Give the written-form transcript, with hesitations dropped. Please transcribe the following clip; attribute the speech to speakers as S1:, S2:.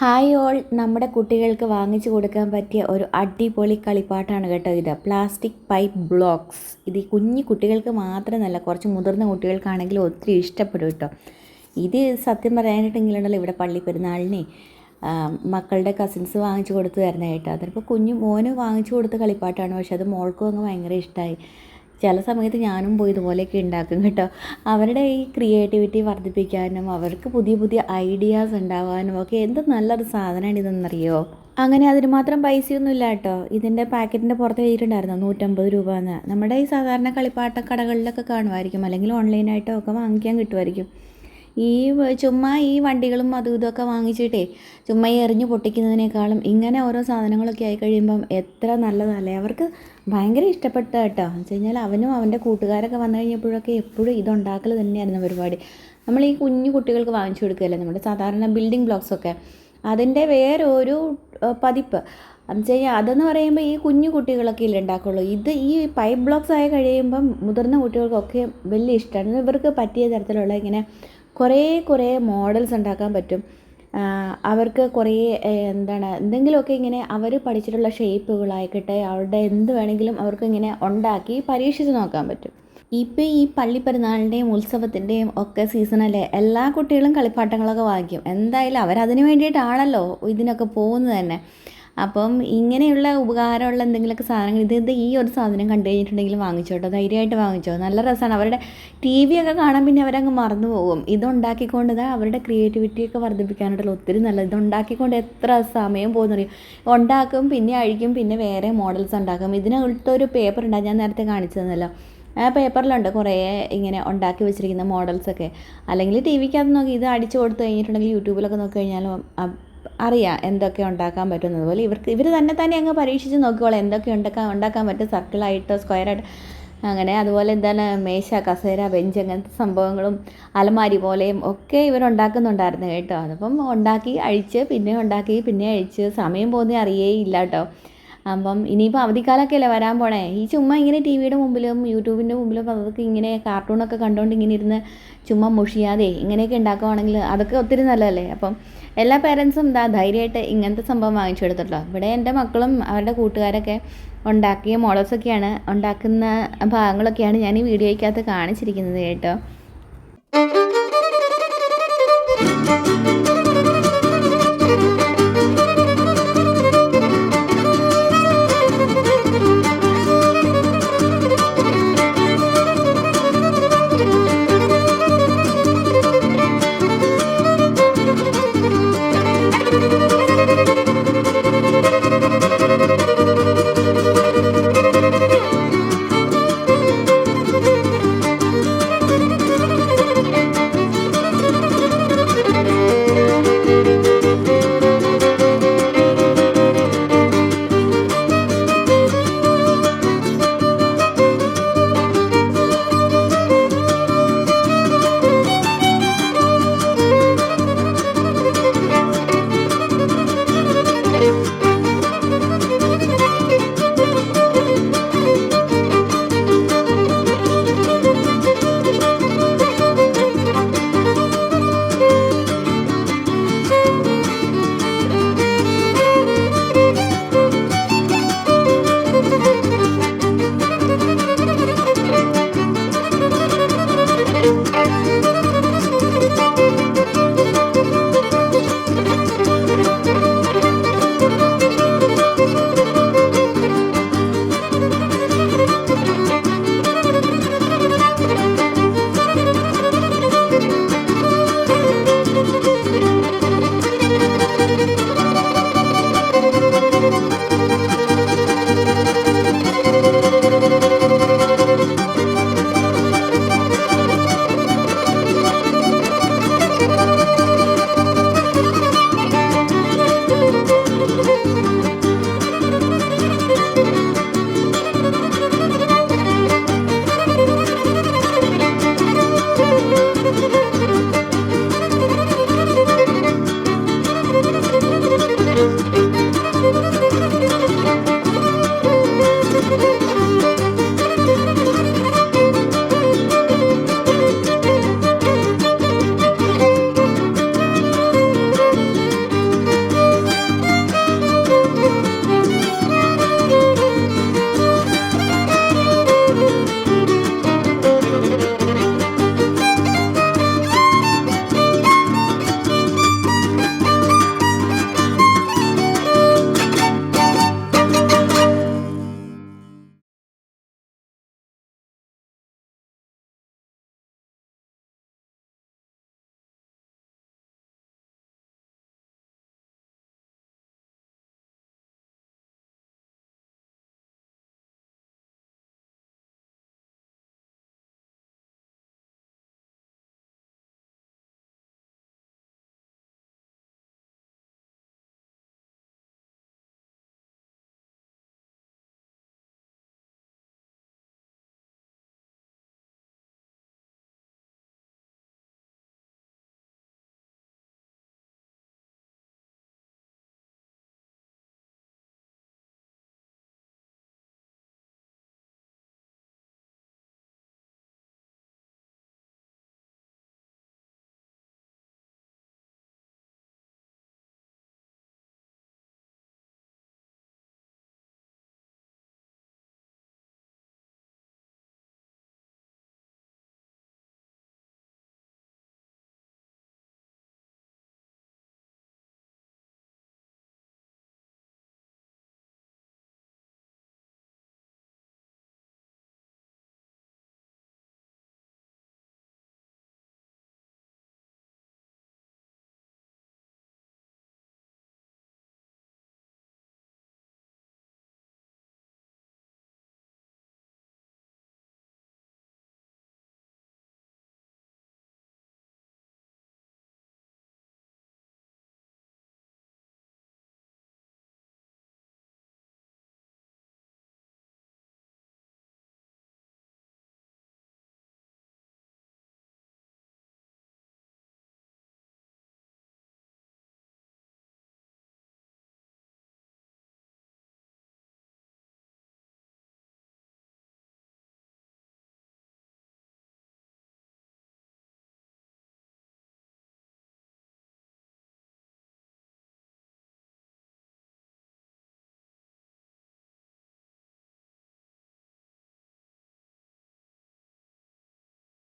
S1: Hi all, നമ്മുടെ കുട്ടികൾക്ക് വാങ്ങിച്ചു കൊടുക്കാൻ പറ്റിയ ഒരു അടിപൊളി കളിപ്പാട്ടാണ് കേട്ടോ ഇത്. Plastic pipe blocks. ഇത് ഈ കുഞ്ഞു കുട്ടികൾക്ക് മാത്രമല്ല, കുറച്ച് മുതിർന്ന കുട്ടികൾക്കാണെങ്കിലും ഒത്തിരി ഇഷ്ടപ്പെടും കേട്ടോ. ഇത് സത്യം പറയാനായിട്ടെങ്കിലുണ്ടല്ലോ, ഇവിടെ പള്ളി പെരുന്നാളിനെ മക്കളുടെ കസിൻസ് വാങ്ങിച്ചു കൊടുത്തു തരുന്നതായിട്ടോ. അതിപ്പോൾ കുഞ്ഞു മോന് വാങ്ങിച്ചു കൊടുത്ത കളിപ്പാട്ടാണ്, പക്ഷെ അത് മോൾക്കും അങ്ങ് ഭയങ്കര ഇഷ്ടമായി. ചില സമയത്ത് ഞാനും പോയി ഇതുപോലെയൊക്കെ ഉണ്ടാക്കും കേട്ടോ. അവരുടെ ഈ ക്രിയേറ്റിവിറ്റി വർദ്ധിപ്പിക്കാനും അവർക്ക് പുതിയ പുതിയ ഐഡിയാസ് ഉണ്ടാവാനും ഒക്കെ എന്ത് നല്ലൊരു സാധനമാണ് ഇതെന്നറിയോ. അങ്ങനെ അതിന് മാത്രം പൈസയൊന്നും ഇല്ല കേട്ടോ. ഇതിൻ്റെ പാക്കറ്റിൻ്റെ പുറത്ത് എഴുതിയിട്ടുണ്ടായിരുന്നു 150 രൂപ എന്ന്. നമ്മുടെ ഈ സാധാരണ കളിപ്പാട്ട കടകളിലൊക്കെ കാണുമായിരിക്കും, അല്ലെങ്കിൽ ഓൺലൈനായിട്ടോ ഒക്കെ വാങ്ങിക്കാൻ കിട്ടുമായിരിക്കും. ഈ ചുമ്മാ ഈ വണ്ടികളും അതും ഇതൊക്കെ വാങ്ങിച്ചിട്ടേ ചുമ്മാ എറിഞ്ഞ് പൊട്ടിക്കുന്നതിനേക്കാളും ഇങ്ങനെ ഓരോ സാധനങ്ങളൊക്കെ ആയി കഴിയുമ്പം എത്ര നല്ലതല്ലേ. അവർക്ക് ഭയങ്കര ഇഷ്ടപ്പെട്ട കേട്ടോ. എന്ന് വെച്ച് കഴിഞ്ഞാൽ അവനും അവൻ്റെ കൂട്ടുകാരൊക്കെ വന്നു കഴിഞ്ഞപ്പോഴൊക്കെ എപ്പോഴും ഇതുണ്ടാക്കൽ തന്നെയായിരുന്നു പരിപാടി. നമ്മൾ ഈ കുഞ്ഞു കുട്ടികൾക്ക് വാങ്ങിച്ചു കൊടുക്കുകയല്ലേ നമ്മുടെ സാധാരണ ബിൽഡിംഗ് ബ്ലോക്സൊക്കെ, അതിൻ്റെ വേറൊരു പതിപ്പ്. എന്ന് വെച്ച് കഴിഞ്ഞാൽ അതെന്ന് പറയുമ്പോൾ ഈ കുഞ്ഞു കുട്ടികളൊക്കെ ഇല്ല ഉണ്ടാക്കുള്ളൂ. ഇത് ഈ പൈപ്പ് ബ്ലോക്സ് ആയി കഴിയുമ്പം മുതിർന്ന കുട്ടികൾക്കൊക്കെ വലിയ ഇഷ്ടമാണ്. ഇവർക്ക് പറ്റിയ തരത്തിലുള്ള ഇങ്ങനെ കുറേ മോഡൽസ് ഉണ്ടാക്കാൻ പറ്റും. അവർക്ക് കുറേ എന്തെങ്കിലുമൊക്കെ ഇങ്ങനെ അവർ പഠിച്ചിട്ടുള്ള ഷേപ്പുകളായിക്കട്ടെ, അവരുടെ എന്ത് വേണമെങ്കിലും അവർക്ക് ഇങ്ങനെ ഉണ്ടാക്കി പരീക്ഷിച്ച് നോക്കാൻ പറ്റും. ഇപ്പോൾ ഈ പള്ളിപ്പെരുന്നാളിൻ്റെയും ഉത്സവത്തിൻ്റെയും ഒക്കെ സീസണല്ലേ, എല്ലാ കുട്ടികളും കളിപ്പാട്ടങ്ങളൊക്കെ വാങ്ങിക്കും. എന്തായാലും അവരതിന് വേണ്ടിയിട്ടാണല്ലോ ഇതിനൊക്കെ പോകുന്നത് തന്നെ. അപ്പം ഇങ്ങനെയുള്ള ഉപകാരമുള്ള എന്തെങ്കിലുമൊക്കെ സാധനങ്ങൾ ഈ ഒരു സാധനം കണ്ടു കഴിഞ്ഞിട്ടുണ്ടെങ്കിൽ വാങ്ങിച്ചോട്ടോ, ധൈര്യമായിട്ട് വാങ്ങിച്ചോ. നല്ല രസമാണ്. അവരുടെ TV ഒക്കെ കാണാൻ പിന്നെ അവരങ്ങ് മറന്നു പോകും. ഇതുണ്ടാക്കിക്കൊണ്ട് അവരുടെ ക്രിയേറ്റിവിറ്റിയൊക്കെ വർദ്ധിപ്പിക്കാനായിട്ടുള്ള ഒത്തിരി നല്ലത്. ഇതുണ്ടാക്കിക്കൊണ്ട് എത്ര സമയം പോകുന്നറിയും. ഉണ്ടാക്കും, പിന്നെ അഴിക്കും, പിന്നെ വേറെ മോഡൽസ് ഉണ്ടാക്കും. ഇതിനകത്തൊരു പേപ്പർ ഉണ്ടാകും, ഞാൻ നേരത്തെ കാണിച്ചു തന്നല്ലോ. ആ പേപ്പറിലുണ്ട് കുറേ ഇങ്ങനെ ഉണ്ടാക്കി വെച്ചിരിക്കുന്ന മോഡൽസൊക്കെ. അല്ലെങ്കിൽ TVക്കകത്ത് നോക്കി ഇത് അടിച്ചു കൊടുത്തു കഴിഞ്ഞിട്ടുണ്ടെങ്കിൽ യൂട്യൂബിലൊക്കെ നോക്കി കഴിഞ്ഞാലും അറിയാം എന്തൊക്കെ ഉണ്ടാക്കാൻ പറ്റുന്നത് പോലെ. ഇവർ തന്നെ അങ്ങ് പരീക്ഷിച്ച് നോക്കിക്കോളാം എന്തൊക്കെ ഉണ്ടാക്കാൻ പറ്റും. സർക്കിളായിട്ടോ സ്ക്വയറായിട്ട് അങ്ങനെ, അതുപോലെ മേശ, കസേര, ബെഞ്ച്, അങ്ങനത്തെ സംഭവങ്ങളും അലമാരി പോലെയും ഒക്കെ ഇവരുണ്ടാക്കുന്നുണ്ടായിരുന്നു കേട്ടോ. അതിപ്പം ഉണ്ടാക്കി അഴിച്ച് പിന്നെ ഉണ്ടാക്കി പിന്നെ അഴിച്ച് സമയം പോകുന്നേ അറിയേയില്ല കേട്ടോ. അപ്പം ഇനിയിപ്പോൾ അവധിക്കാലമൊക്കെ അല്ലേ വരാൻ പോണേ. ഈ ചുമ്മാ ഇങ്ങനെ TVയുടെ മുമ്പിലും യൂട്യൂബിൻ്റെ മുമ്പിലും അതൊക്കെ ഇങ്ങനെ കാർട്ടൂണൊക്കെ കണ്ടുകൊണ്ട് ഇങ്ങനെ ഇരുന്ന് ചുമ്മാ മുഷിയാതെ ഇങ്ങനെയൊക്കെ ഉണ്ടാക്കുവാണെങ്കിൽ അതൊക്കെ ഒത്തിരി നല്ലതല്ലേ. അപ്പം എല്ലാ പേരൻസും ധൈര്യമായിട്ട് ഇങ്ങനത്തെ സംഭവം വാങ്ങിച്ചു കൊടുത്തിട്ടുള്ളൂ. ഇവിടെ എൻ്റെ മക്കളും അവരുടെ കൂട്ടുകാരൊക്കെ ഉണ്ടാക്കിയ മോഡൽസൊക്കെയാണ്, ഉണ്ടാക്കുന്ന ഭാഗങ്ങളൊക്കെയാണ് ഞാൻ ഈ വീഡിയോയ്ക്കകത്ത് കാണിച്ചിരിക്കുന്നത് കേട്ടോ.